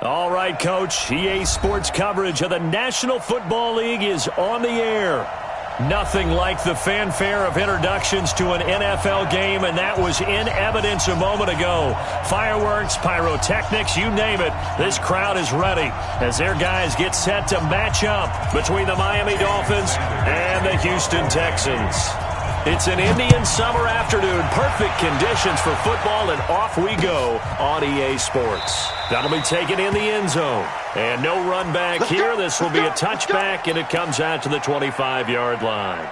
All right, Coach. EA Sports coverage of the National Football League is on the air. Nothing like the fanfare of introductions to an NFL game, and that was in evidence a moment ago. Fireworks, pyrotechnics, you name it. This crowd is ready as their guys get set to match up between the Miami Dolphins and the Houston Texans. It's an Indian summer afternoon. Perfect conditions for football, and off we go on EA Sports. That'll be taken in the end zone. And no run back here. This will be a touchback, and it comes out to the 25-yard line.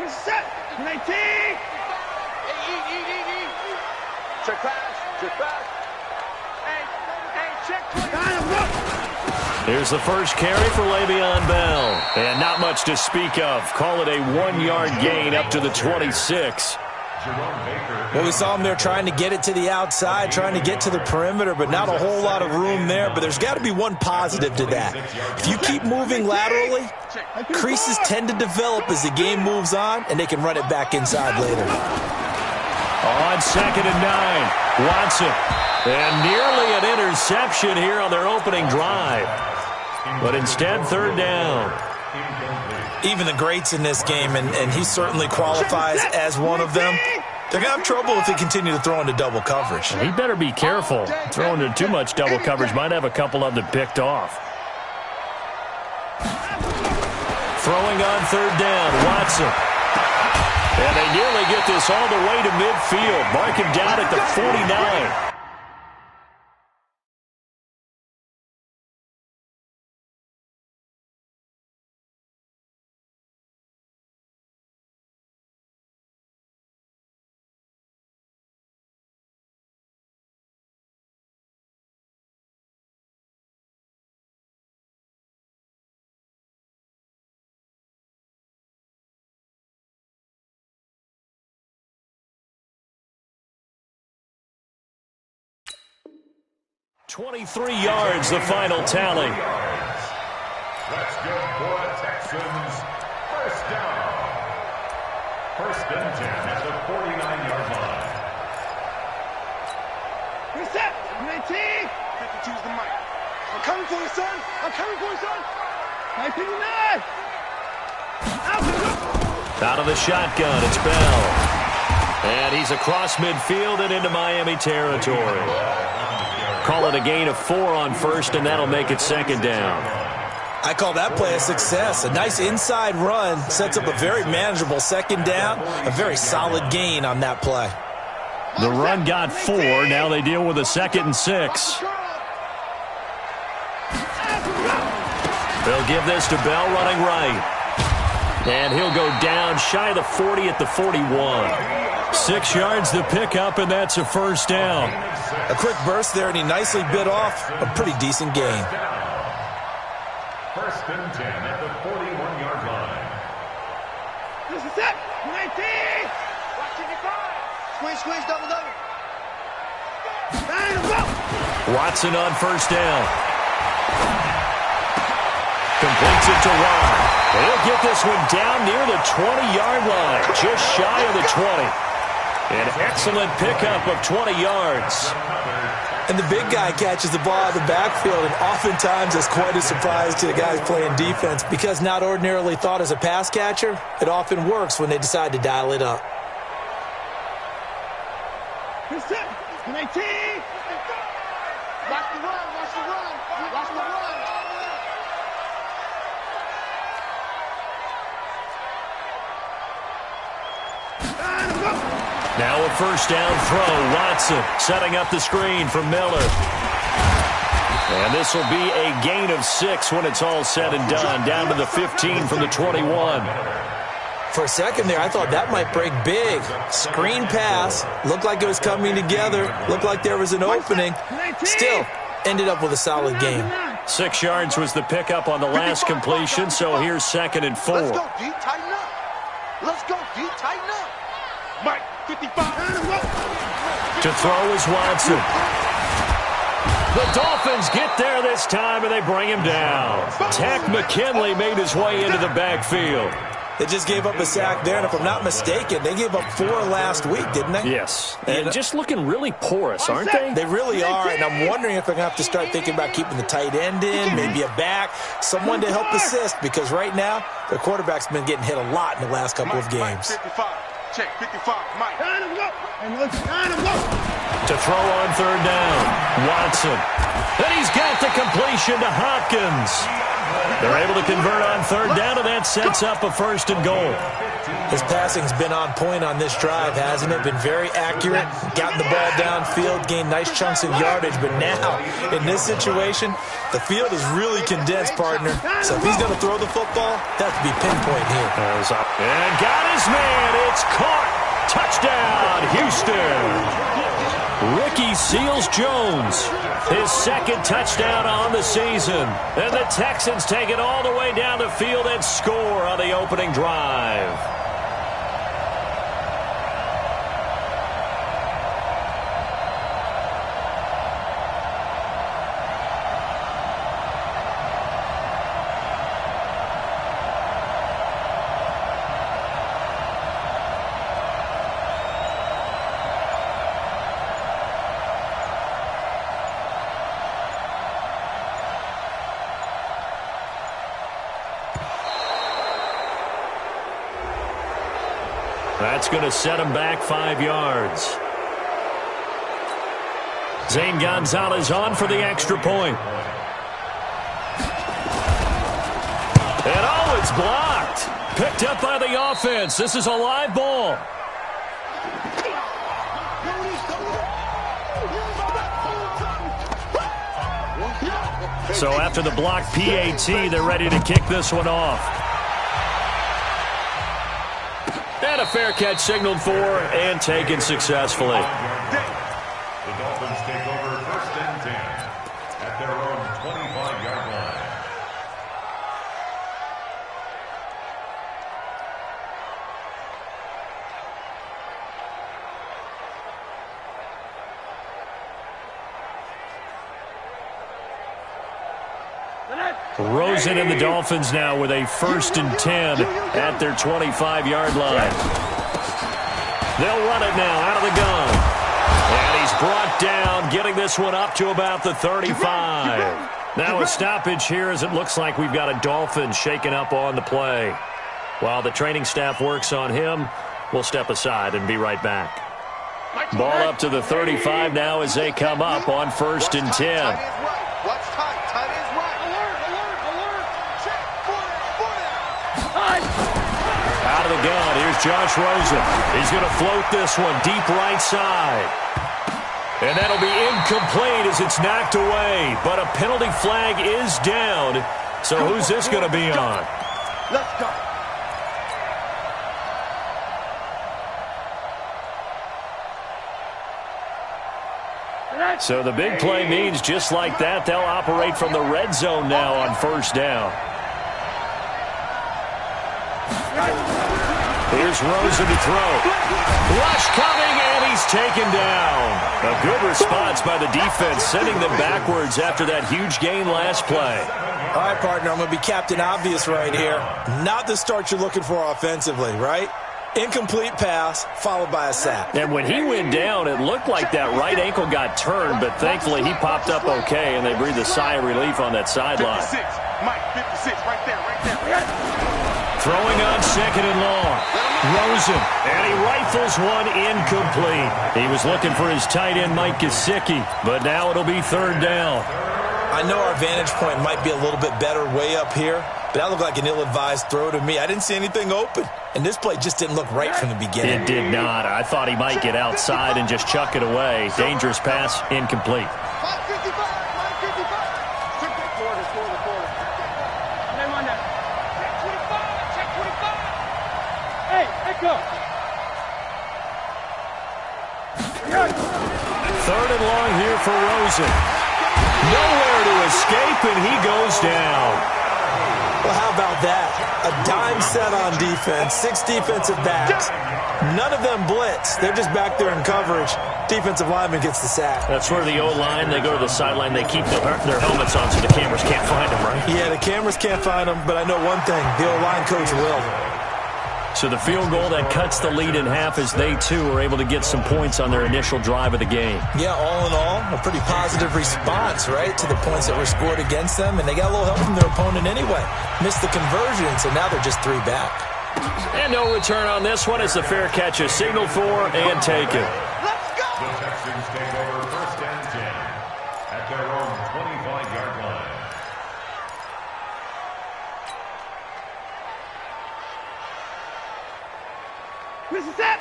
Set. 19. Check pass. Check pass. Hey, check. Here's the first carry for Le'Veon Bell. And not much to speak of. Call it a 1-yard gain up to the 26. Well, we saw him there trying to get it to the outside, trying to get to the perimeter, but not a whole lot of room there. But there's got to be one positive to that. If you keep moving laterally, creases tend to develop as the game moves on, and they can run it back inside later. On 2nd and 9, Watson. And nearly an interception here on their opening drive. But instead, 3rd down. Even the greats in this game, and he certainly qualifies as one of them, they're going to have trouble if they continue to throw into double coverage. He better be careful. Throwing into too much double coverage might have a couple of them picked off. Throwing on 3rd down, Watson. And they nearly get this all the way to midfield. Mark him down at the 49. "23 yards, the final tally. Let's go for Texans. First down. 1st and 10 at the 49-yard line. Reset. 19. Have to choose the mic. I'm coming for you, son. I'm coming for you, son. 19. Out of the shotgun, it's Bell. And he's across midfield and into Miami territory. Call it a gain of 4 on 1st, and that'll make it 2nd down. I call that play a success. A nice inside run sets up a very manageable 2nd down. A very solid gain on that play. The run got 4. Now they deal with a 2nd and 6. They'll give this to Bell running right. And he'll go down shy of the 40 at the 41. 6 yards to pick up, and that's a 1st down. A quick burst there, and he nicely bit off a pretty decent gain. 1st and 10 at the 41-yard line. This is it. 19. Watching your five. Squeeze, double. Watson on 1st down. Completes it to Watt. He'll get this one down near the 20-yard line, just shy of the 20. An excellent pickup of 20 yards. And the big guy catches the ball out of the backfield, and oftentimes it's quite a surprise to the guys playing defense because not ordinarily thought as a pass catcher, it often works when they decide to dial it up. 19. Watch the run. Now a 1st down throw. Watson setting up the screen from Miller. And this will be a gain of 6 when it's all said and done. Down to the 15 from the 21. For a second there, I thought that might break big. Screen pass. Looked like it was coming together. Looked like there was an opening. Still, ended up with a solid game. 6 yards was the pickup on the last completion, so here's 2nd and 4. Let's go, D. Tighten up. Let's go, D. Tighten up. Mike, 55. To throw is Watson. The Dolphins get there this time, and they bring him down. Tech McKinley made his way into the backfield. They just gave up a sack there, and if I'm not mistaken, they gave up 4 last week, didn't they? Yes, and just looking really porous, aren't they? They really are, and I'm wondering if they're going to have to start thinking about keeping the tight end in, maybe a back, someone to help assist, because right now, their quarterback's been getting hit a lot in the last couple of games. 55. Check, 55, Mike. To throw on third down, Watson. And he's got the completion to Hopkins. They're able to convert on third down, and that sets up a 1st and goal. His passing's been on point on this drive, hasn't it? Been very accurate, gotten the ball downfield, gained nice chunks of yardage, but now, in this situation, the field is really condensed, partner. So if he's going to throw the football, that has to be pinpoint here. And got his man. It's caught. Touchdown, Houston. Ricky Seals-Jones, his 2nd touchdown on the season. And the Texans take it all the way down the field and score on the opening drive. That's going to set him back 5 yards. Zane Gonzalez on for the extra point. And oh, it's blocked. Picked up by the offense. This is a live ball. So after the blocked PAT, they're ready to kick this one off. And a fair catch signaled for and taken successfully. The Dolphins take over 1st and 10 at their own 25-yard line. Rosen and the Dolphins now with a 1st and 10 at their 25-yard line. They'll run it now out of the gun. And he's brought down, getting this one up to about the 35. Now a stoppage here as it looks like we've got a Dolphin shaken up on the play. While the training staff works on him, we'll step aside and be right back. Ball up to the 35 now as they come up on 1st and 10. Watch tight. Tight is right. Alert. Check. Out of the gun. Here's Josh Rosen. He's going to float this one deep right side. And that'll be incomplete as it's knocked away. But a penalty flag is down. So who's this going to be on? Let's go. So the big play means just like that, they'll operate from the red zone now on 1st down. Here's Rosen to throw. Rush coming, and he's taken down. A good response by the defense, sending them backwards after that huge gain last play. All right, partner, I'm going to be Captain Obvious right here. Not the start you're looking for offensively, right? Incomplete pass, followed by a sack. And when he went down, it looked like that right ankle got turned, but thankfully he popped up okay, and they breathed a sigh of relief on that sideline. 56, Mike, 56, right there. Throwing on 2nd and long. Rosen, and he rifles one incomplete. He was looking for his tight end, Mike Gesicki, but now it'll be 3rd down. I know our vantage point might be a little bit better way up here, but that looked like an ill-advised throw to me. I didn't see anything open, and this play just didn't look right from the beginning. It did not. I thought he might get outside and just chuck it away. Dangerous pass, incomplete. 555. Check the quarter. Name on that. Check 25. Hey, go. 3rd and long here for Rosen. Nowhere to escape, and he goes down. Well, how about that? A dime set on defense, 6 defensive backs. None of them blitz. They're just back there in coverage. Defensive lineman gets the sack. That's where the O-line, they go to the sideline, they keep their helmets on so the cameras can't find them, right? Yeah, the cameras can't find them, but I know one thing. The O-line coach will. So the field goal that cuts the lead in half as they, too, are able to get some points on their initial drive of the game. Yeah, all in all, a pretty positive response, right, to the points that were scored against them, and they got a little help from their opponent anyway. Missed the conversion, so now they're just 3 back. And no return on this one as the fair catch is signaled for and taken. Let's go! The Texans take over 1st and 10 at their own 25-yard line.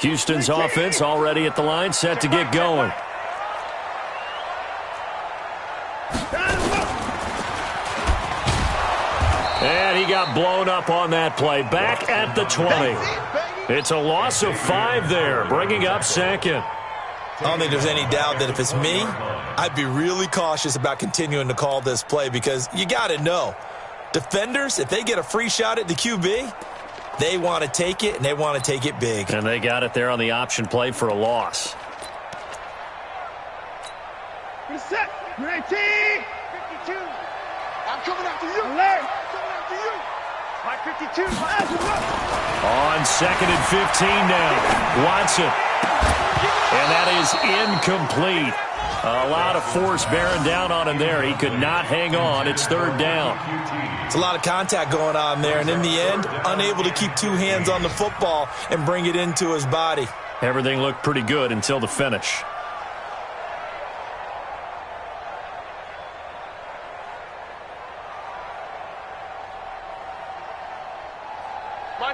Houston's offense already at the line, set to get going. And he got blown up on that play. Back at the 20. It's a loss of 5 there, bringing up 2nd. I don't think there's any doubt that if it's me, I'd be really cautious about continuing to call this play because you got to know, defenders, if they get a free shot at the QB, they want to take it, and they want to take it big. And they got it there on the option play for a loss. Reset. 19. 52. I'm coming after you. Alert. I'm coming after you. My 52. On 2nd and 15 now. Watson. And that is incomplete. A lot of force bearing down on him there. He could not hang on. It's 3rd down. It's a lot of contact going on there, and in the end, unable to keep 2 hands on the football and bring it into his body. Everything looked pretty good until the finish.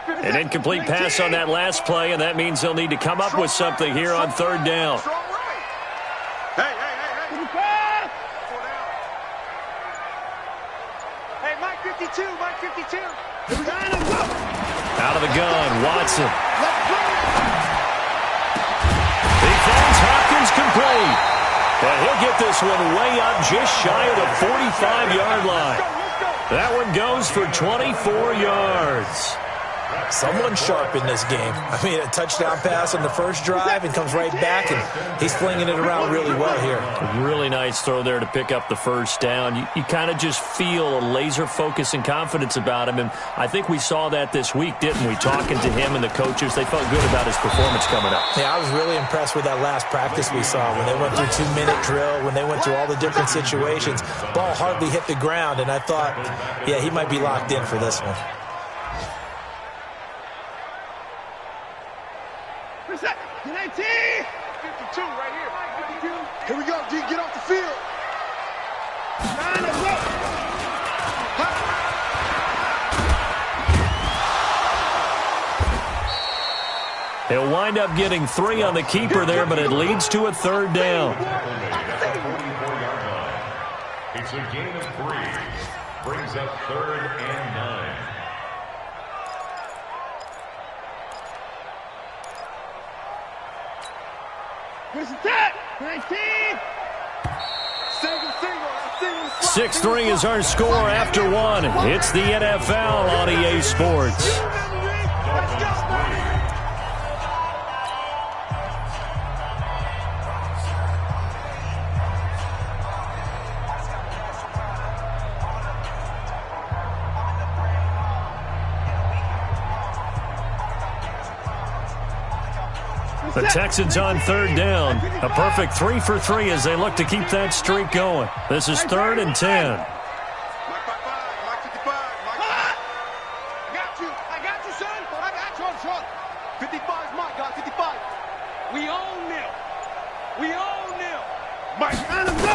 An incomplete pass on that last play, and that means they'll need to come up with something here on 3rd down. Hey. Hey, Mike 52, Mike 52. Out of the gun, Watson. He finds Hopkins complete. And he'll get this one way up just shy of the 45-yard line. That one goes for 24 yards. Someone sharp in this game. I mean, a touchdown pass on the first drive and comes right back, and he's flinging it around really well here. A really nice throw there to pick up the first down. You kind of just feel a laser focus and confidence about him, and I think we saw that this week, didn't we? Talking to him and the coaches, they felt good about his performance coming up. Yeah, I was really impressed with that last practice we saw when they went through 2-minute drill, when they went through all the different situations. Ball hardly hit the ground, and I thought, yeah, he might be locked in for this one. Reset. 19. 52 right here. 52. Here we go, D. Get off the field. 9 and 1. He'll wind up getting 3 on the keeper there, but it leads to a 3rd down. It's a gain of 3. Brings up 3rd and 9. Where's the tap? 19. 6-3 is our score after 1. It's the NFL on EA Sports. The Texans on 3rd down. A perfect 3 for 3 as they look to keep that streak going. This is 3rd and 10. I got you, son. I got you on front. 55 is my guy, 55. We own them. We own them. Mike, let him go.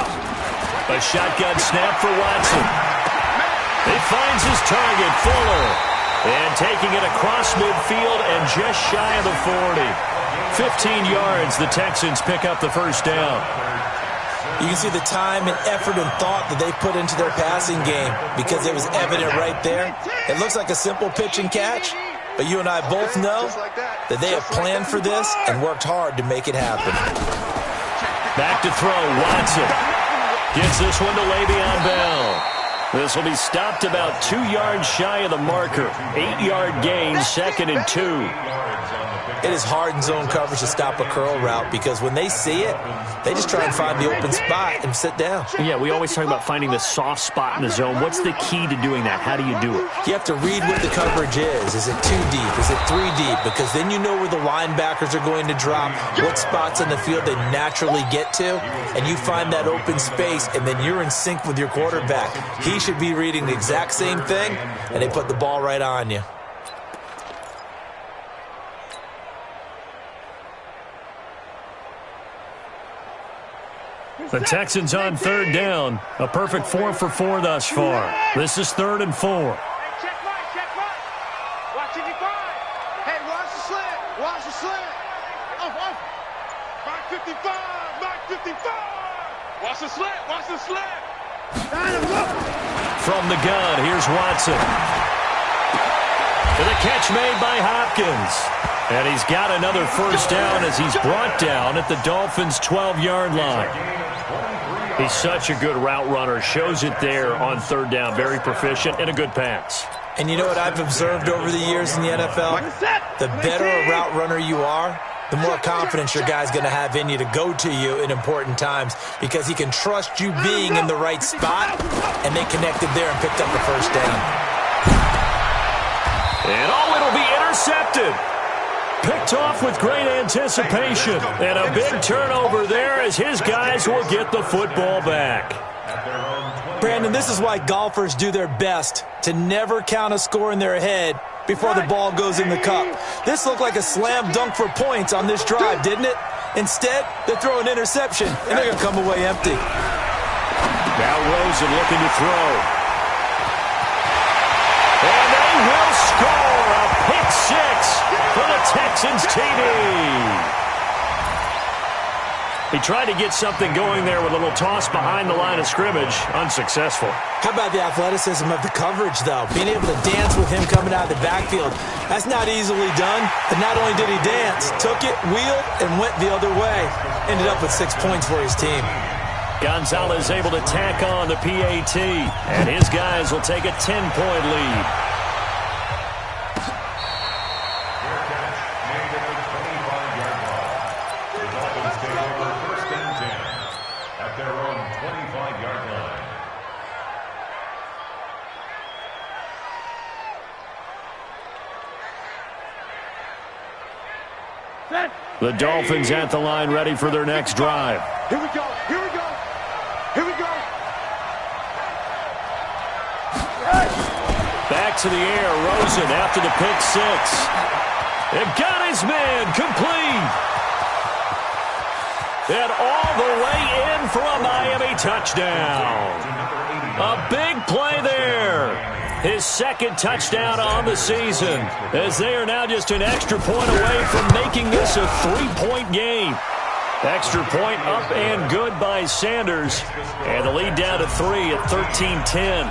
A shotgun snap for Watson. He finds his target, Fuller. And taking it across midfield and just shy of the 40. 15 yards, the Texans pick up the first down. You can see the time and effort and thought that they put into their passing game because it was evident right there. It looks like a simple pitch and catch, but you and I both know that they have planned for this and worked hard to make it happen. Back to throw, Watson. Gets this one to Le'Veon Bell. This will be stopped about 2 yards shy of the marker. 8-yard gain, 2nd and 2. It is hard in zone coverage to stop a curl route because when they see it, they just try and find the open spot and sit down. Yeah, we always talk about finding the soft spot in the zone. What's the key to doing that? How do you do it? You have to read what the coverage is. Is it 2 deep? Is it 3 deep? Because then you know where the linebackers are going to drop, what spots in the field they naturally get to, and you find that open space, and then you're in sync with your quarterback. He should be reading the exact same thing, and they put the ball right on you. The Texans on 3rd down. A perfect 4 for 4 thus far. This is 3rd and 4. Check right. Watch it, hey, watch the slant. Watch the slant. Off. Mark 55. Watch the slant. From the gun, here's Watson. And the catch made by Hopkins. And he's got another first down as he's brought down at the Dolphins' 12-yard line. He's such a good route runner. Shows it there on 3rd down. Very proficient and a good pass. And you know what I've observed over the years in the NFL? The better a route runner you are, the more confidence your guy's going to have in you to go to you in important times because he can trust you being in the right spot, and they connected there and picked up the first down. And it'll be intercepted. Picked off with great anticipation. And a big turnover there as his guys will get the football back. Brandon, this is why golfers do their best to never count a score in their head before the ball goes in the cup. This looked like a slam dunk for points on this drive, didn't it? Instead, they throw an interception, and they're going to come away empty. Now Rosen looking to throw. And they will score a pick 6 for the Texans TD. He tried to get something going there with a little toss behind the line of scrimmage. Unsuccessful. How about the athleticism of the coverage, though? Being able to dance with him coming out of the backfield. That's not easily done. But not only did he dance, took it, wheeled, and went the other way. Ended up with 6 points for his team. Gonzalez able to tack on the PAT. And his guys will take a 10-point lead. The Dolphins at the line ready for their next drive. Here we go. Back to the air. Rosen after the pick 6. It got his man complete. And all the way in for a Miami touchdown. A big play there. His 2nd touchdown on the season, as they are now just an extra point away from making this a 3-point game. Extra point up and good by Sanders, and the lead down to 3 at 13-10.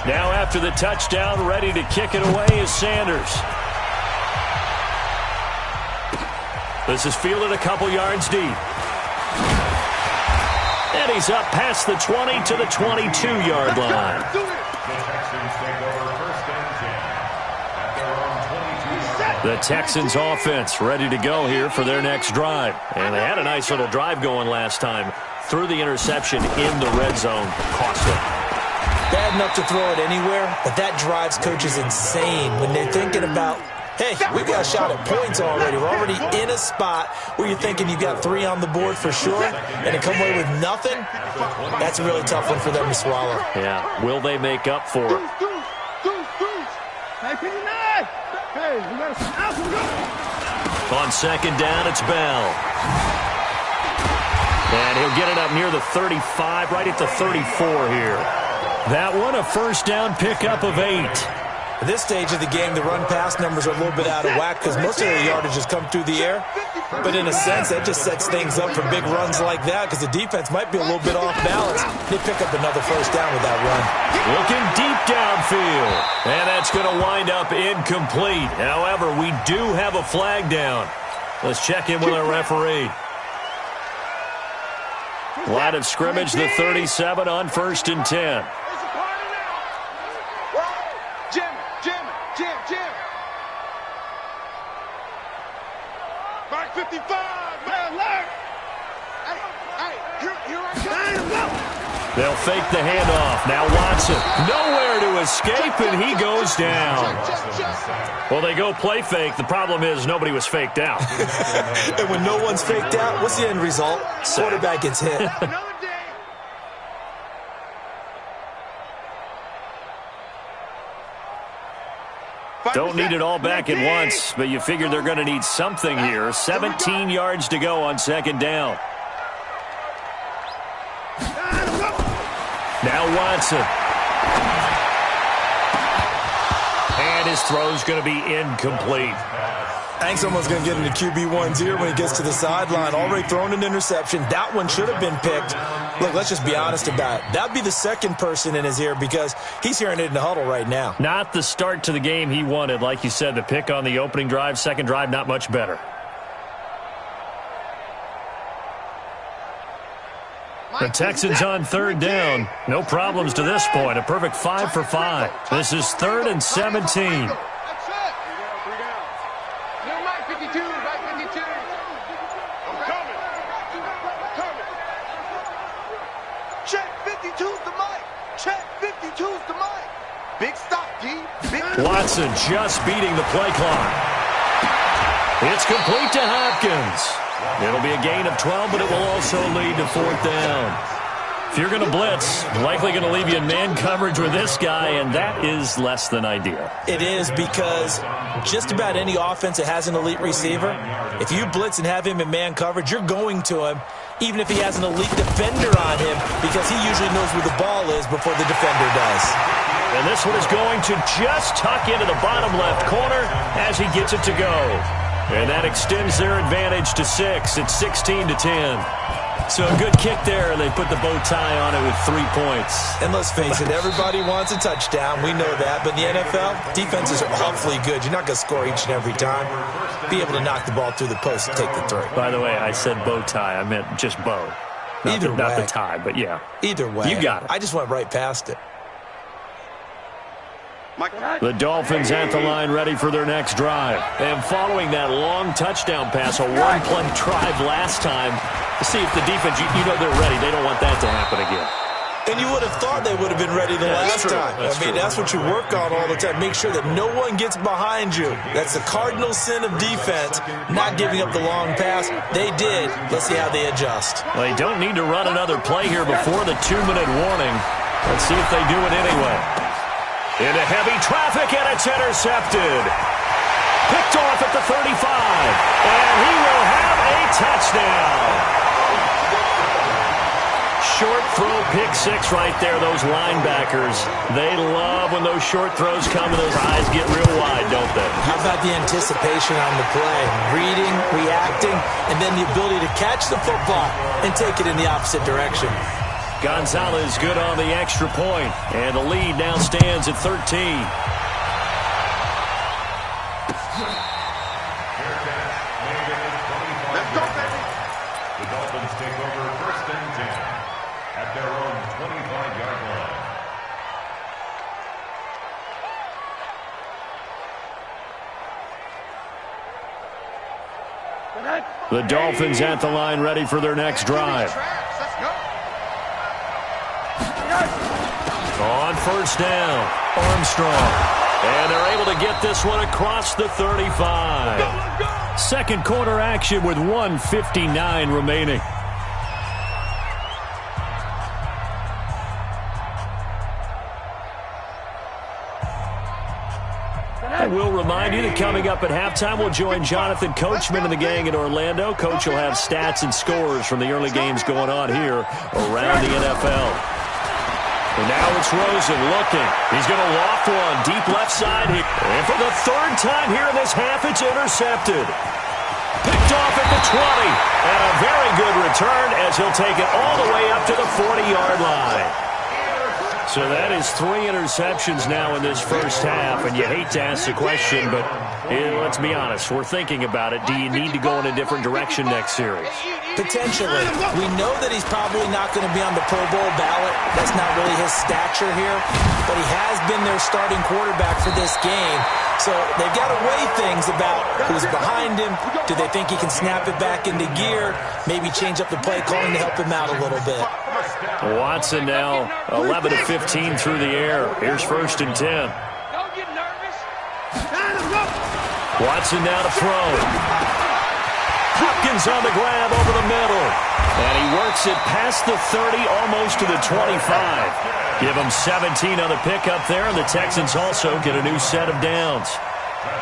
Now after the touchdown, ready to kick it away is Sanders. This is fielded a couple yards deep. And he's up past the 20 to the 22-yard line. The Texans offense ready to go here for their next drive. And they had a nice little drive going last time. Threw the interception in the red zone. Cost them. Bad enough to throw it anywhere, but that drives coaches insane when they're thinking about, hey, we got a shot at points already. We're already in a spot where you're thinking you got 3 on the board for sure, and to come away with nothing, that's a really tough one for them to swallow. Yeah, will they make up for it? On 2nd down, it's Bell. And he'll get it up near the 35, right at the 34 here. That one, a first down pickup of 8. At this stage of the game, the run-pass numbers are a little bit out of whack because most of their yardage has come through the air. But in a sense, that just sets things up for big runs like that because the defense might be a little bit off balance. They pick up another first down with that run. Looking deep downfield. And that's going to wind up incomplete. However, we do have a flag down. Let's check in with our referee. Line of scrimmage, the 37 on 1st and 10. 55, man, learn. Hey, here I go. They'll fake the handoff. Now Watson, nowhere to escape, and he goes down. Well, they go play fake. The problem is nobody was faked out. And when no one's faked out, what's the end result? Quarterback gets hit. Don't need it all back at once, but you figure they're going to need something here. 17 yards to go on second down. Now Watson. And his throw's going to be incomplete. I think someone's going to get into QB1's ear when he gets to the sideline. Already thrown an interception. That one should have been picked. Look, let's just be honest about it. That'd be the second person in his ear because he's hearing it in the huddle right now. Not the start to the game he wanted. Like you said, the pick on the opening drive, second drive, not much better. The Texans on third down. No problems to this point. A perfect 5 for 5. This is 3rd and 17. Watson just beating the play clock. It's complete to Hopkins. It'll be a gain of 12, but it will also lead to 4th down. If you're going to blitz, likely going to leave you in man coverage with this guy, and that is less than ideal. It is because just about any offense that has an elite receiver, if you blitz and have him in man coverage, you're going to him, even if he has an elite defender on him, because he usually knows where the ball is before the defender does. And this one is going to just tuck into the bottom left corner as he gets it to go. And that extends their advantage to 6. It's 16 to 10. So a good kick there. They put the bow tie on it with 3 points. And let's face it, everybody wants a touchdown. We know that. But in the NFL, defenses are awfully good. You're not going to score each and every time. Be able to knock the ball through the post and take the throw. By the way, I said bow tie. I meant just bow. Not the tie, but yeah. Either way. You got it. I just went right past it. The Dolphins at the line ready for their next drive. And following that long touchdown pass, a one-play drive last time, to see if the defense, you know they're ready. They don't want that to happen again. And you would have thought they would have been ready the last time. That's what you work on all the time. Make sure that no one gets behind you. That's the cardinal sin of defense, not giving up the long pass. They did. Let's see how they adjust. Well, they don't need to run another play here before the 2-minute warning. Let's see if they do it anyway. Into heavy traffic, and it's intercepted. Picked off at the 35, and he will have a touchdown. Short throw, pick 6 right there, those linebackers. They love when those short throws come and those eyes get real wide, don't they? How about the anticipation on the play? Reading, reacting, and then the ability to catch the football and take it in the opposite direction. Gonzalez good on the extra point, and the lead now stands at 13. Let's go, baby. The Dolphins take over 1st and 10 at their own 25-yard line. The Dolphins at the line ready for their next drive. Let's go. On 1st down, Armstrong. And they're able to get this one across the 35. Second quarter action with 1:59 remaining. I will remind you that coming up at halftime, we'll join Jonathan Coachman and the gang in Orlando. Coach will have stats and scores from the early games going on here around the NFL. And now it's Rosen looking. He's going to loft one deep left side here. And for the 3rd time here in this half, it's intercepted. Picked off at the 20. And a very good return as he'll take it all the way up to the 40-yard line. So that is 3 interceptions now in this first half, and you hate to ask the question, but let's be honest, we're thinking about it. Do you need to go in a different direction next series? Potentially. We know that he's probably not going to be on the Pro Bowl ballot. That's not really his stature here, but he has been their starting quarterback for this game. So they've got to weigh things about who's behind him. Do they think he can snap it back into gear? Maybe change up the play calling to help him out a little bit. Watson now 11 of 15 through the air. Here's 1st and 10. Don't get nervous. Watson now to throw. Hopkins on the grab over the middle. And he works it past the 30, almost to the 25. Give him 17 on the pickup there, and the Texans also get a new set of downs.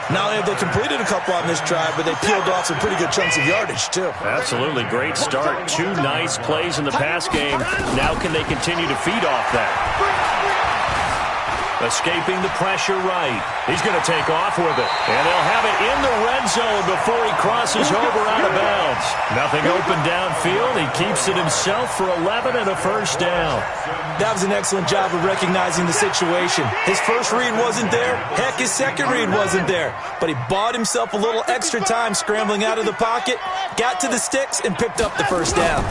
Not only have they completed a couple on this drive, but they peeled off some pretty good chunks of yardage, too. Absolutely. Great start. 2 nice plays in the pass game. Now can they continue to feed off that? Escaping the pressure right. He's going to take off with it. And they'll have it in the red zone before he crosses over out of bounds. Nothing open downfield. He keeps it himself for 11 and a first down. That was an excellent job of recognizing the situation. His first read wasn't there. Heck, his second read wasn't there. But he bought himself a little extra time scrambling out of the pocket, got to the sticks, and picked up the first down.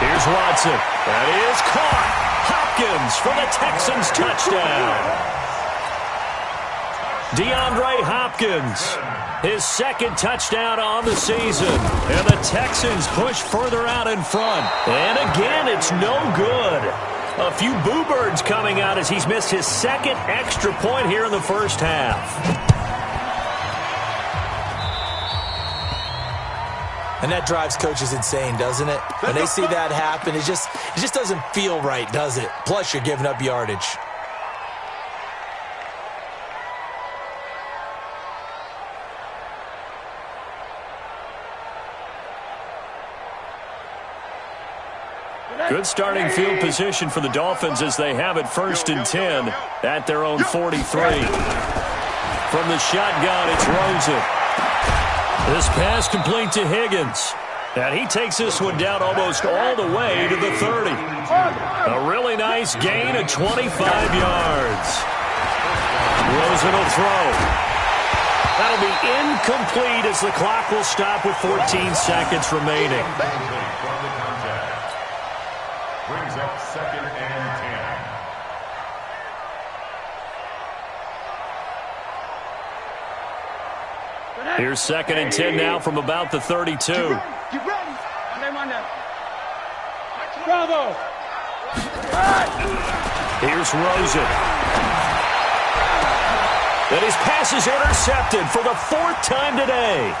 Here's Watson. That is caught. Hopkins for the Texans touchdown. DeAndre Hopkins, his 2nd touchdown on the season. And the Texans push further out in front. And again, it's no good. A few boo birds coming out as he's missed his 2nd extra point here in the first half. And that drives coaches insane, doesn't it? When they see that happen, it just doesn't feel right, does it? Plus, you're giving up yardage. Good starting field position for the Dolphins as they have it 1st and 10 at their own 43. From the shotgun, it's Rosen. This pass complete to Higgins. And he takes this one down almost all the way to the 30. A really nice gain of 25 yards. Rosen will throw. That'll be incomplete as the clock will stop with 14 seconds remaining. Brings up 2nd and 10. Here's 2nd and 10 now from about the 32. Get ready. Bravo. Here's Rosen. And his pass is intercepted for the 4th time today.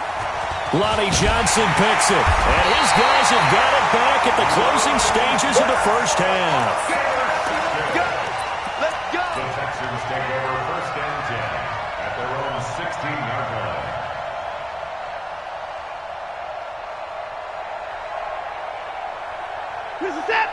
Lonnie Johnson picks it. And his guys have got it back at the closing stages of the first half. Let's go. The Texans take over 1st and 10 at their own 16-yard line.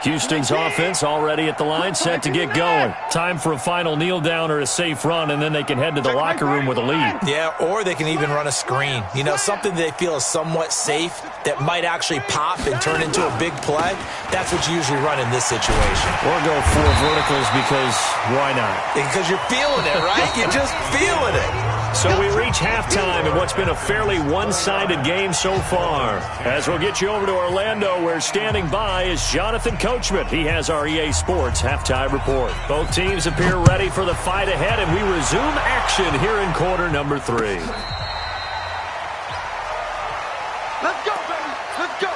Houston's offense already at the line, set to get going. Time for a final kneel down or a safe run, and then they can head to the locker room with a lead. Yeah, or they can even run a screen. You know, something they feel is somewhat safe that might actually pop and turn into a big play. That's what you usually run in this situation. Or go 4 verticals because why not? Because you're feeling it, right? You're just feeling it. So we reach halftime in what's been a fairly one-sided game so far. As we'll get you over to Orlando, where standing by is Jonathan Coachman. He has our EA Sports halftime report. Both teams appear ready for the fight ahead, and we resume action here in quarter number 3. Let's go, baby. Let's go.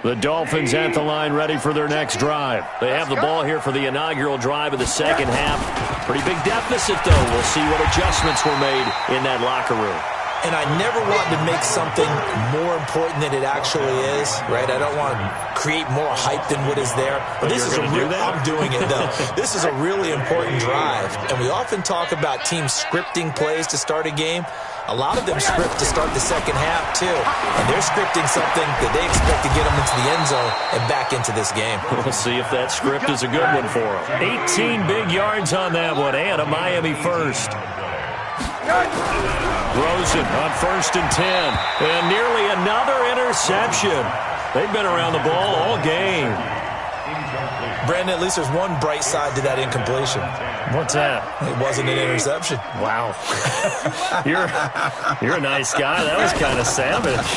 The Dolphins at the line ready for their next drive. They have the ball here for the inaugural drive of the second half. Pretty big deficit, though. We'll see what adjustments were made in that locker room. And I never want to make something more important than it actually is, right? I don't want to create more hype than what is there. But this is I'm doing it, though. This is a really important drive. And we often talk about teams scripting plays to start a game. A lot of them script to start the second half, too. And they're scripting something that they expect to get them into the end zone and back into this game. We'll see if that script is a good one for them. 18 big yards on that one, and a Miami first. Rosen on 1st and 10. And nearly another interception. They've been around the ball all game. Brandon, at least there's one bright side to that incompletion. What's that? It wasn't an interception. Wow. You're a nice guy. That was kind of savage.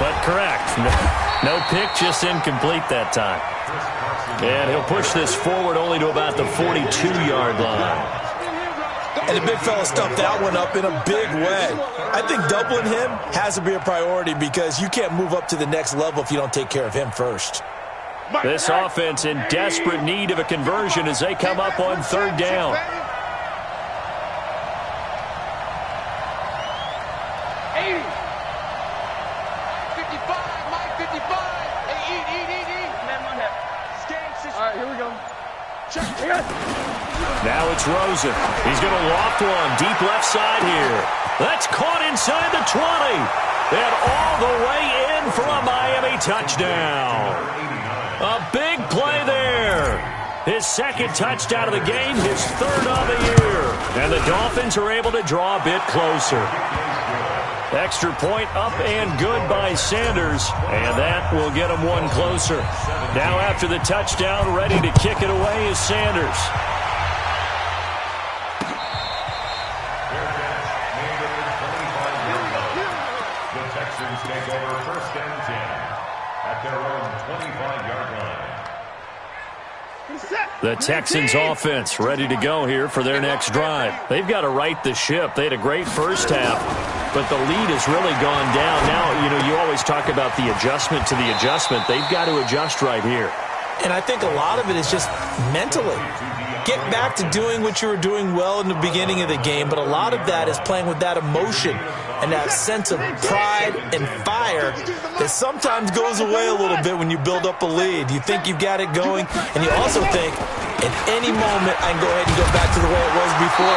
But correct. No pick, just incomplete that time. And he'll push this forward only to about the 42-yard line. And the big fella stuffed that one up in a big way. I think doubling him has to be a priority because you can't move up to the next level if you don't take care of him first. This offense in desperate need of a conversion as they come up on 3rd down. Now it's Rosen. He's going to loft one deep left side here. That's caught inside the 20. And all the way in for a Miami touchdown. A big play there. His 2nd touchdown of the game, his 3rd of the year. And the Dolphins are able to draw a bit closer. Extra point up and good by Sanders, and that will get him one closer. Now after the touchdown, ready to kick it away is Sanders. The Texans take over 1st and 10 at their own 25-yard line. The Texans offense ready to go here for their next drive. They've got to right the ship. They had a great first half, but the lead has really gone down. Now, you always talk about the adjustment to the adjustment. They've got to adjust right here. And I think a lot of it is just mentally. Get back to doing what you were doing well in the beginning of the game, but a lot of that is playing with that emotion and that sense of pride and fire that sometimes goes away a little bit when you build up a lead. You think you've got it going, and you also think, at any moment, I can go ahead and go back to the way it was before.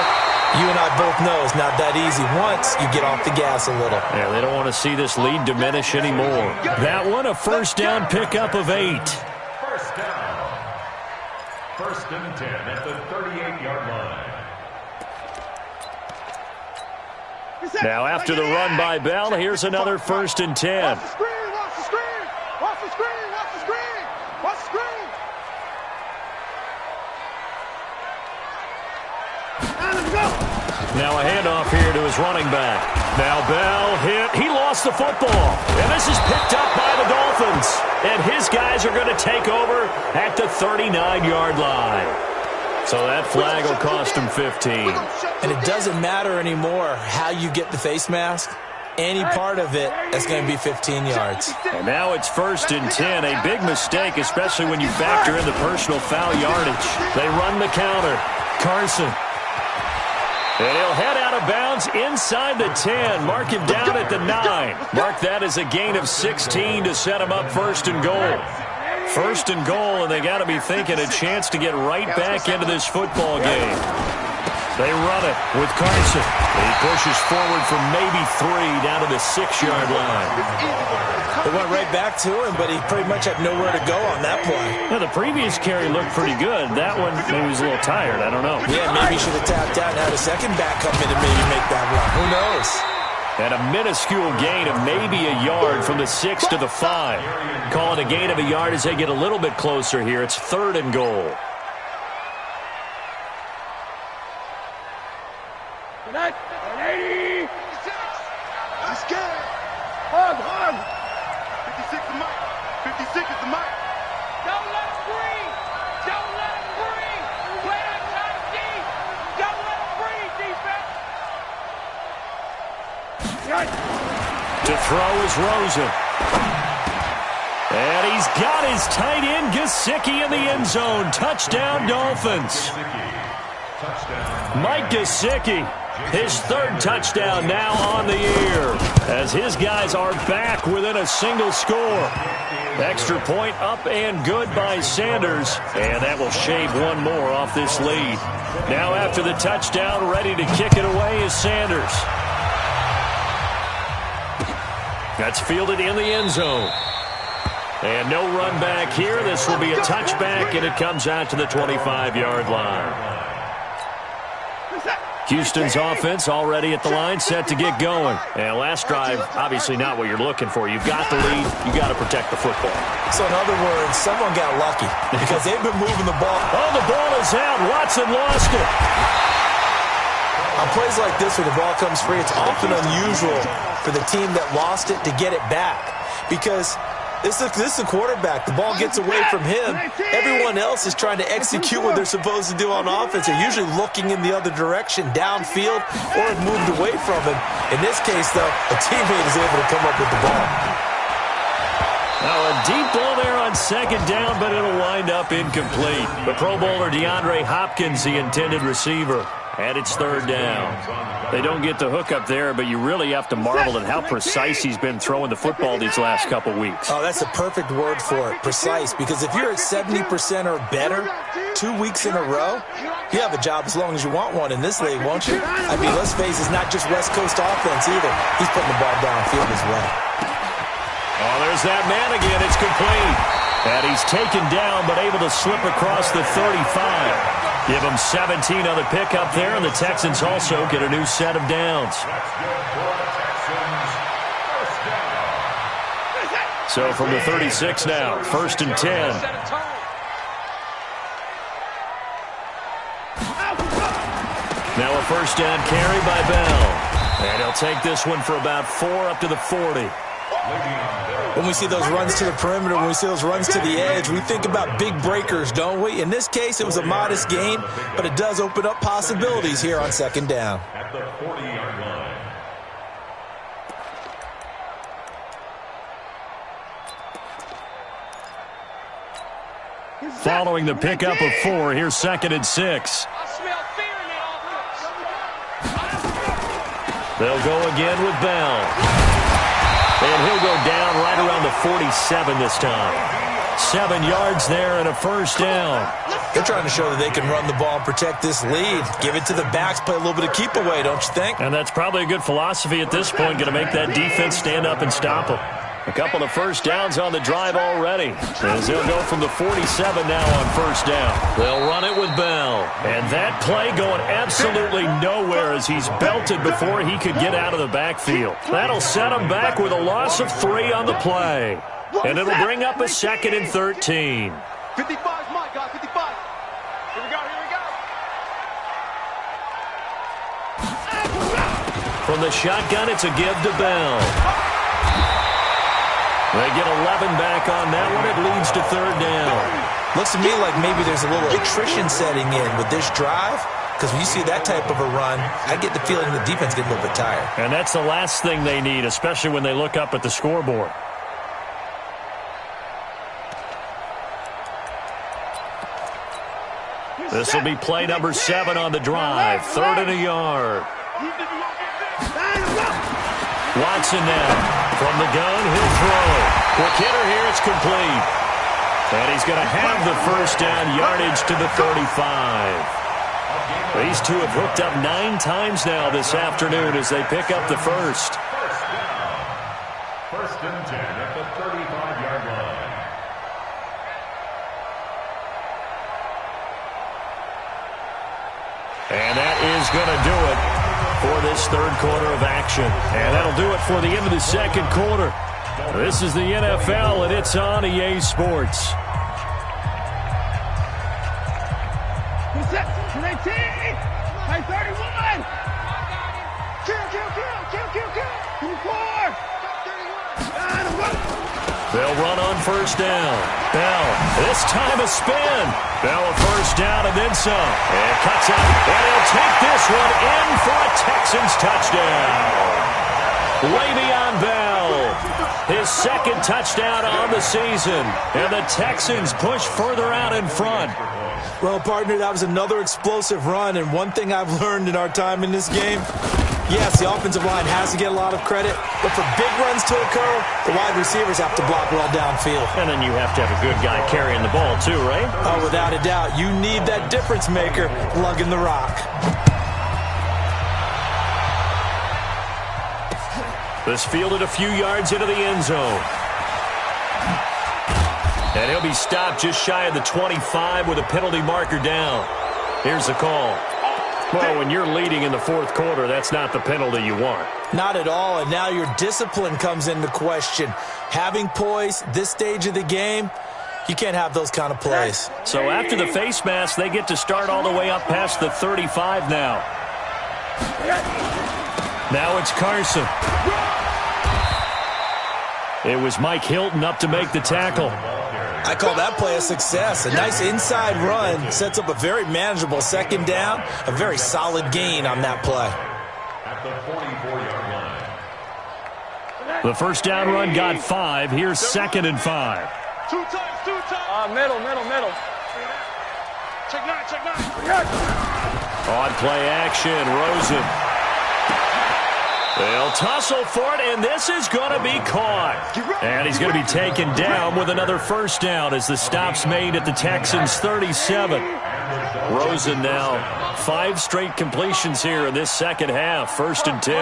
You and I both know it's not that easy once you get off the gas a little. Yeah, they don't want to see this lead diminish anymore. That one, a 1st down pickup of 8. 1st down. 1st and 10 at the 38-yard line. Now after the run by Bell, here's another 1st and 10. Watch the screen, watch the screen, watch the screen, watch the screen, watch the screen. Let's go. Now a handoff here to his running back. Now Bell hit. He lost the football. And this is picked up by the Dolphins. And his guys are going to take over at the 39-yard line. So that flag will cost him 15. And it doesn't matter anymore how you get the face mask. Any part of it is going to be 15 yards. And now it's 1st and 10. A big mistake, especially when you factor in the personal foul yardage. They run the counter. Carson. And he'll head out of bounds inside the 10. Mark him down at the 9. Mark that as a gain of 16 to set him up 1st and goal. 1st and goal, and they got to be thinking a chance to get right back into this football game. They run it with Carson. He pushes forward for maybe 3 down to the 6-yard line. They went right back to him, but he pretty much had nowhere to go on that play. Yeah, the previous carry looked pretty good. That one, maybe he was a little tired. I don't know. Yeah, maybe he should have tapped out and had a second back come in and maybe make that run. Who knows? And a minuscule gain of maybe a yard from the 6 to the 5. Call it a gain of a yard as they get a little bit closer here. It's 3rd and goal. Let's get it. Hug. 56 is the mic. 56 is the mic. Don't let him breathe. Don't let him breathe. Play that tight deep. Don't let him breathe, defense. To throw is Rosen. And he's got his tight end, Gesicki, in the end zone. Touchdown, Dolphins. Mike Gesicki, his 3rd touchdown now on the year, as his guys are back within a single score. Extra point up and good by Sanders, and that will shave one more off this lead. Now after the touchdown, ready to kick it away is Sanders. That's fielded in the end zone. And no run back here. This will be a touchback, and it comes out to the 25-yard line. Houston's offense already at the line, set to get going. And last drive, obviously not what you're looking for. You've got the lead. You've got to protect the football. So in other words, someone got lucky because they've been moving the ball. Oh, the ball is out. Watson lost it. On plays like this where the ball comes free, it's often unusual for the team that lost it to get it back because this is the quarterback. The ball gets away from him. Everyone else is trying to execute what they're supposed to do on offense. They're usually looking in the other direction, downfield, or have moved away from him. In this case, though, a teammate is able to come up with the ball. Now a deep ball there on second down, but it'll wind up incomplete. The Pro Bowler DeAndre Hopkins, the intended receiver. And it's third down. They don't get the hook up there, but you really have to marvel at how precise he's been throwing the football these last couple weeks. Oh, that's a perfect word for it, precise, because if you're at 70% or better 2 weeks in a row, you have a job as long as you want one in this league, won't you? I mean, let's face it, it's not just West Coast offense either. He's putting the ball downfield as well. Oh, there's that man again. It's complete. And he's taken down, but able to slip across the 35. Give them 17 on the pickup there, and the Texans also get a new set of downs. So from the 36 now, 1st and 10. Now a first down carry by Bell. And he'll take this one for about 4 up to the 40. When we see those runs to the perimeter, when we see those runs to the edge, we think about big breakers, don't we? In this case, it was a modest gain, but it does open up possibilities here on second down. At the 40-yard line. Following the pickup of 4, here's 2nd and 6. They'll go again with Bell. And he'll go down right around the 47 this time. 7 yards there and a first down. They're trying to show that they can run the ball and protect this lead. Give it to the backs, play a little bit of keep away, don't you think? And that's probably a good philosophy at this point, going to make that defense stand up and stop them. A couple of first downs on the drive already, as they'll go from the 47 now on first down. They'll run it with Bell. And that play going absolutely nowhere as he's belted before he could get out of the backfield. That'll set him back with a loss of 3 on the play. And it'll bring up a 2nd and 13. 55's Mike, guys, 55. Here we go, here we go. From the shotgun, it's a give to Bell. They get 11 back on that one. It leads to 3rd down. Looks to me like maybe there's a little attrition setting in with this drive, because when you see that type of a run, I get the feeling the defense gets a little bit tired. And that's the last thing they need, especially when they look up at the scoreboard. This will be play number 7 on the drive. 3rd and a yard. Watson now. From the gun, he'll throw. Quick hitter here, it's complete. And he's going to have the first down, yardage to the 35. These two have hooked up 9 times now this afternoon as they pick up the first. First and 10 at the 35-yard line. And that is going to do it for this 3rd quarter of action. And that'll do it for the end of the 2nd quarter. This is the NFL, and it's on EA Sports. Hey, 31. They'll run on first down. Bell, this time a spin. Bell a first down and then some. And cuts out, and he'll take this one in for a Texans touchdown. Le'Veon Bell, his 2nd touchdown on the season. And the Texans push further out in front. Well, partner, that was another explosive run, and one thing I've learned in our time in this game, yes, the offensive line has to get a lot of credit, but for big runs to occur, the wide receivers have to block well downfield. And then you have to have a good guy carrying the ball too, right? Oh, without a doubt. You need that difference maker lugging the rock. This fielded a few yards into the end zone. And he'll be stopped just shy of the 25 with a penalty marker down. Here's the call. Well, when you're leading in the fourth quarter, that's not the penalty you want. Not at all, and now your discipline comes into question. Having poise this stage of the game, you can't have those kind of plays. So after the face mask, they get to start all the way up past the 35 now. Now it's Carson. It was Mike Hilton up to make the tackle. I call that play a success. A nice inside run sets up a very manageable second down. A very solid gain on that play. At the 44-yard line. The first down run got 5. Here's 2nd and 5. Two times. Middle. Check nine. On play action, Rosen. They'll tussle for it, and this is going to be caught. And he's going to be taken down with another first down as the stop's made at the Texans' 37. Rosen now 5 straight completions here in this second half. 1st and 10.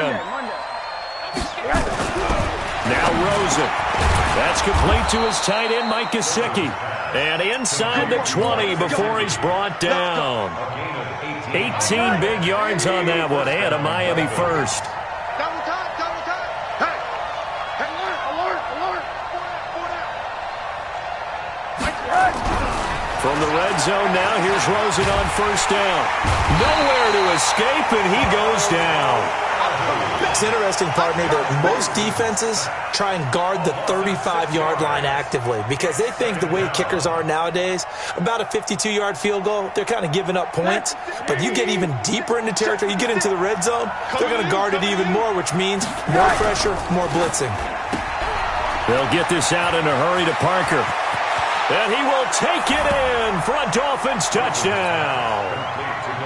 Now Rosen. That's complete to his tight end, Mike Gesicki. And inside the 20 before he's brought down. 18 big yards on that one, and a Miami first. Double time. Hey, alert. From the red zone now, here's Rosen on first down. Nowhere to escape, and he goes down. It's interesting, partner, that most defenses try and guard the 35-yard line actively because they think the way kickers are nowadays, about a 52-yard field goal, they're kind of giving up points. But you get even deeper into territory, you get into the red zone, they're going to guard it even more, which means more pressure, more blitzing. They'll get this out in a hurry to Parker. And he will take it in for a Dolphins touchdown.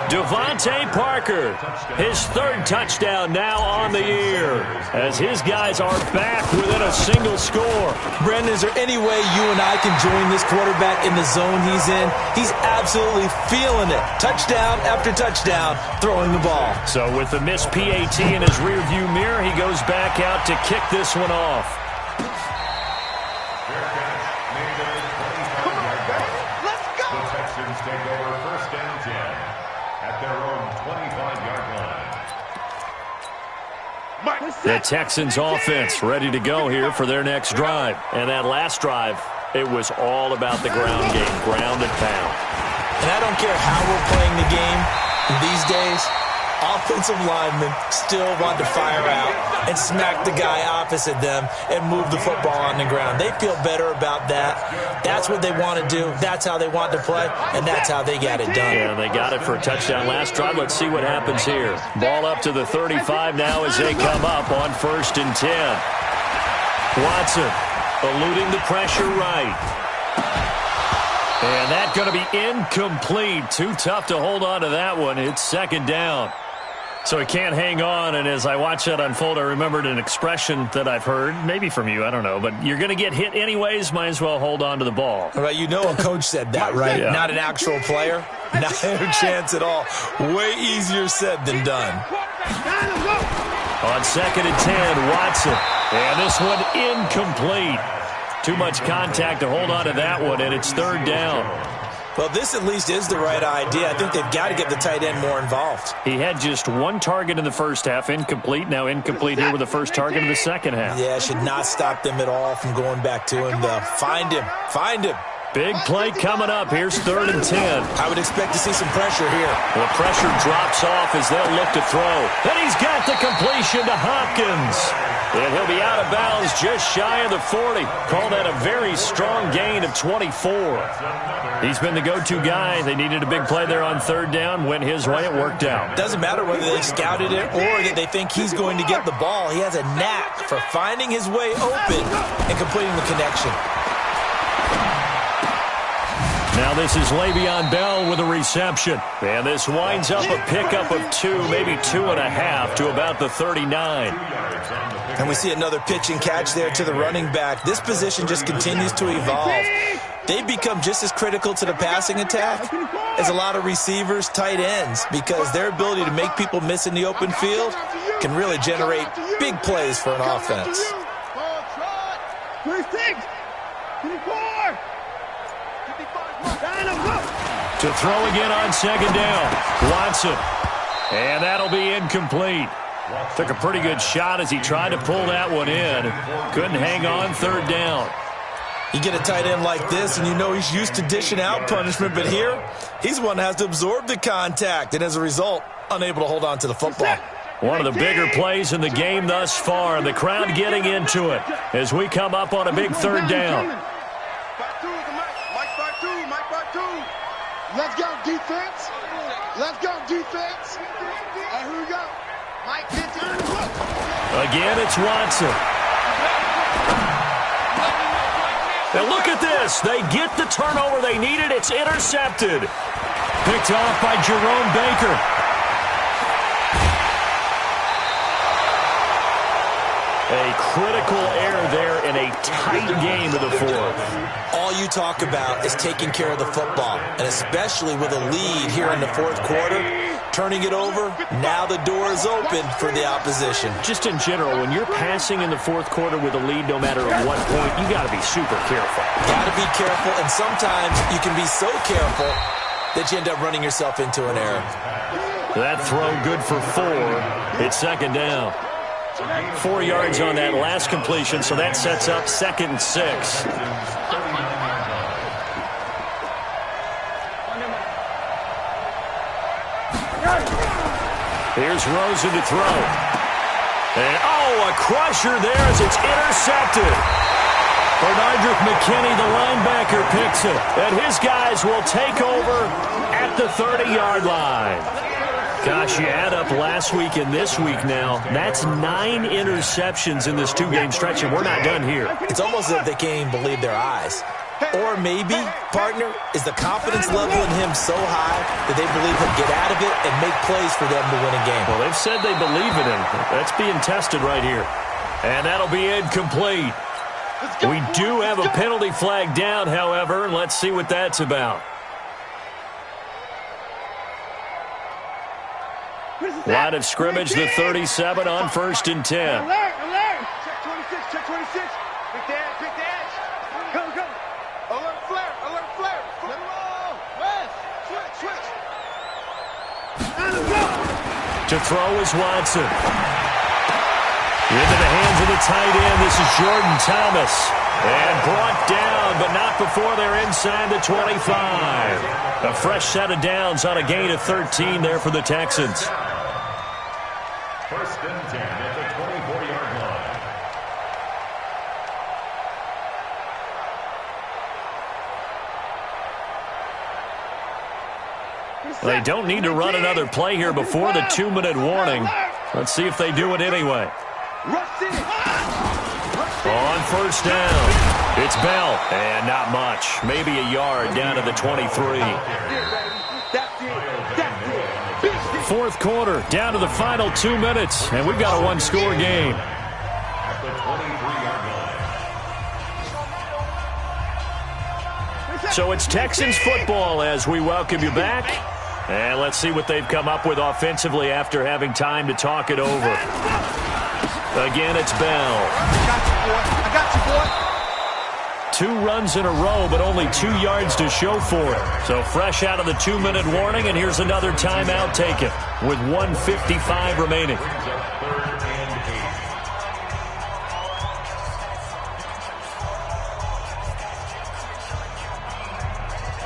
Devontae Parker, his 3rd touchdown now on the year, as his guys are back within a single score. Brandon, is there any way you and I can join this quarterback in the zone he's in? He's absolutely feeling it. Touchdown after touchdown, throwing the ball. So with the missed PAT in his rearview mirror, he goes back out to kick this one off. Take over 1st and 10 at their own 25-yard line. The Texans offense ready to go here for their next drive. And that last drive, it was all about the ground game, ground and pound. And I don't care how we're playing the game these days, offensive linemen still want to fire out and smack the guy opposite them and move the football on the ground. They feel better about that. That's what they want to do. That's how they want to play, and that's how they got it done. Yeah, they got it for a touchdown last drive. Let's see what happens here. Ball up to the 35 now as they come up on 1st and 10. Watson eluding the pressure right. And that's going to be incomplete. Too tough to hold on to that one. It's 2nd down. So he can't hang on, and as I watch that unfold, I remembered an expression that I've heard, maybe from you, I don't know, but you're going to get hit anyways, might as well hold on to the ball. Well, you know a coach said that, right? Yeah. Not an actual player. Not a chance at all. Way easier said than done. On 2nd and 10, Watson. And this one incomplete. Too much contact to hold on to that one, and it's 3rd down. Well, this at least is the right idea. I think they've got to get the tight end more involved. He had just 1 target in the first half, incomplete. Now incomplete here with the first target in the second half. Yeah, should not stop them at all from going back to him, though. Find him. Big play coming up. Here's 3rd and 10. I would expect to see some pressure here. The pressure drops off as they'll look to throw. And he's got the completion to Hopkins. And he'll be out of bounds just shy of the 40. Call that a very strong gain of 24. He's been the go-to guy. They needed a big play there on 3rd down. Went his way. It worked out. Doesn't matter whether they scouted it or that they think he's going to get the ball. He has a knack for finding his way open and completing the connection. Now this is Le'Veon Bell with a reception. And this winds up a pickup of 2, maybe 2.5 to about the 39. And we see another pitch and catch there to the running back. This position just continues to evolve. They've become just as critical to the passing attack as a lot of receivers, tight ends, because their ability to make people miss in the open field can really generate big plays for an offense. 26, 24. To throw again on 2nd down. Watson. And that'll be incomplete. Took a pretty good shot as he tried to pull that one in. Couldn't hang on third down. You get a tight end like this, and you know he's used to dishing out punishment, but here, he's the one that has to absorb the contact, and as a result, unable to hold on to the football. One of the bigger plays in the game thus far, and the crowd getting into it as we come up on a big third down. Let's go, defense. Let's go, defense. All right, here we go. Mike, again, it's Watson. Now look at this. They get the turnover they needed. It's intercepted. Picked off by Jerome Baker. A critical error there in a tight game of the fourth. All you talk about is taking care of the football, and especially with a lead here in the fourth quarter, turning it over, now the door is open for the opposition. Just in general, when you're passing in the fourth quarter with a lead, no matter at what point, you got to be super careful. Got to be careful, and sometimes you can be so careful that you end up running yourself into an error. That throw good for 4. It's second down. 4 yards on that last completion, so that sets up 2nd and 6. Here's Rosen to throw. And, a crusher there as it's intercepted. Bernardrick McKinney, the linebacker, picks it. And his guys will take over at the 30-yard line. Gosh, you add up last week and this week now, that's 9 interceptions in this 2-game stretch, and we're not done here. It's almost as if they can't even believe their eyes. Or maybe, partner, is the confidence level in him so high that they believe he'll get out of it and make plays for them to win a game. Well, they've said they believe in him. That's being tested right here. And that'll be incomplete. We do have a penalty flag down, however, and let's see what that's about. Line of scrimmage, the 37 on 1st and 10. Alert, alert. Check 26, check 26. Pick the edge, Go, go. Alert flare, alert flare. Let him roll. West, switch. Let him go. To throw is Watson. Into the hands of the tight end. This is Jordan Thomas. And brought down, but not before they're inside the 25. A fresh set of downs on a gain of 13 there for the Texans. 1st and 10 at the 24-yard line. They don't need to run another play here before the 2-minute warning. Let's see if they do it anyway. On 1st down, it's Bell, and not much. Maybe a yard down to the 23. 4th quarter, down to the final 2 minutes, and we've got a 1-score game. At the 23-yard line. So it's Texans football as we welcome you back. And let's see what they've come up with offensively after having time to talk it over. Again, it's Bell. I got you, boy. 2 runs in a row, but only 2 yards to show for it. So fresh out of the 2-minute warning, and here's another timeout taken with 1:55 remaining.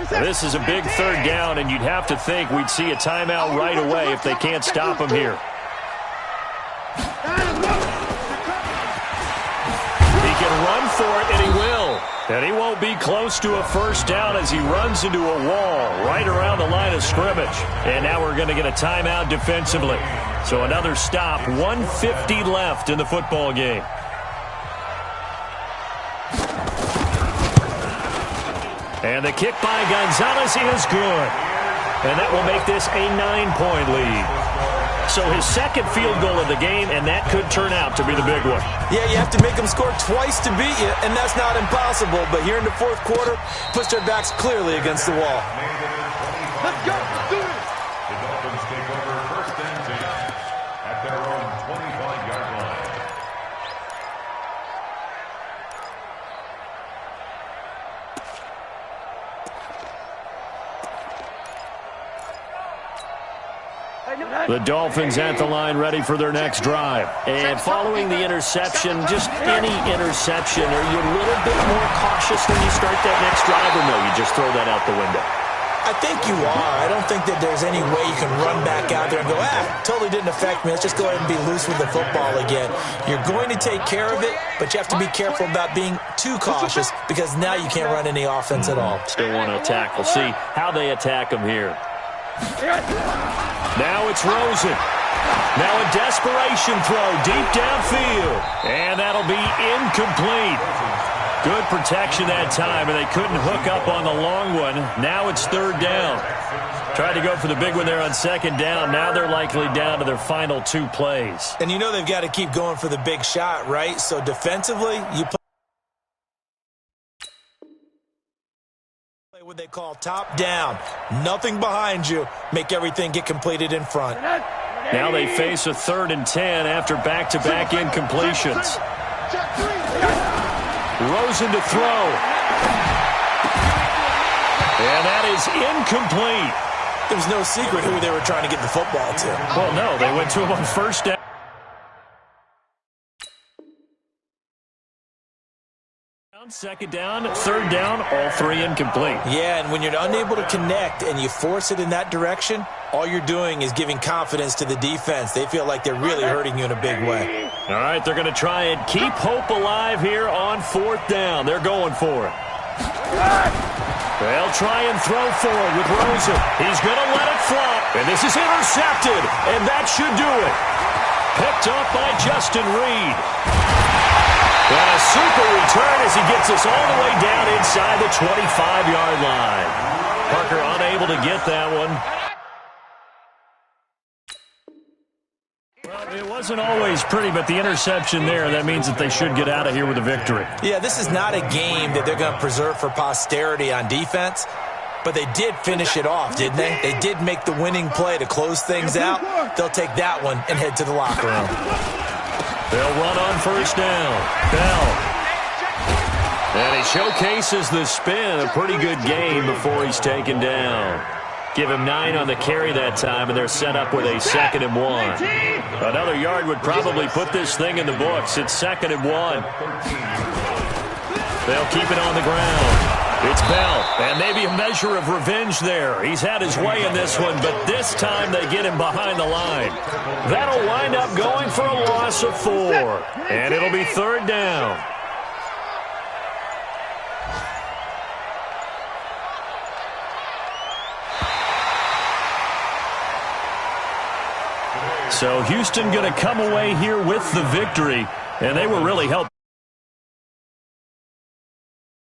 This is a big 3rd down, and you'd have to think we'd see a timeout right away if they can't stop him here. He can run for it, and he will. And he won't be close to a 1st down as he runs into a wall right around the line of scrimmage. And now we're going to get a timeout defensively. So another stop, 1:50 left in the football game. And the kick by Gonzalez is good. And that will make this a 9-point lead. So his 2nd field goal of the game, and that could turn out to be the big one. Yeah, you have to make them score twice to beat you, and that's not impossible. But here in the 4th quarter, push their backs clearly against the wall. Let's go. Let's do it. The Dolphins take over 1st and 10 at their own 25-yard line. Hey, no. The Dolphins at the line ready for their next drive. And following the interception, just any interception, are you a little bit more cautious when you start that next drive, or no, you just throw that out the window? I think you are. I don't think that there's any way you can run back out there and go, totally didn't affect me. Let's just go ahead and be loose with the football again. You're going to take care of it, but you have to be careful about being too cautious because now you can't run any offense at all. Still want to attack. We'll see how they attack him here. Now it's Rosen. Now a desperation throw deep downfield. And that'll be incomplete. Good protection that time, and they couldn't hook up on the long one. Now it's third down. Tried to go for the big one there on second down. Now they're likely down to their final 2 plays. And you know they've got to keep going for the big shot, right? So defensively, you play what they call top down. Nothing behind you. Make everything get completed in front. Now they face a 3rd and 10 after back-to-back incompletions. Rosen to throw. And that is incomplete. There's no secret who they were trying to get the football to. Well, no, they went to him on first down. Second down, third down, all 3 incomplete. Yeah, and when you're unable to connect and you force it in that direction, all you're doing is giving confidence to the defense. They feel like they're really hurting you in a big way. All right, they're going to try and keep hope alive here on 4th down. They're going for it. They'll try and throw forward with Rosen. He's going to let it fly. And this is intercepted, and that should do it. Picked up by Justin Reed. And a super return as he gets us all the way down inside the 25-yard line. Parker unable to get that one. Well, it wasn't always pretty, but the interception there, that means that they should get out of here with a victory. Yeah, this is not a game that they're going to preserve for posterity on defense, but they did finish it off, didn't they? They did make the winning play to close things out. They'll take that one and head to the locker room. They'll run on first down. Bell. And he showcases the spin. A pretty good game before he's taken down. Give him 9 on the carry that time, and they're set up with a 2nd and 1. Another yard would probably put this thing in the books. It's 2nd and 1. They'll keep it on the ground. It's Bell, and maybe a measure of revenge there. He's had his way in this one, but this time they get him behind the line. That'll wind up going for a loss of 4, and it'll be 3rd down. So Houston going to come away here with the victory, and they were really helped.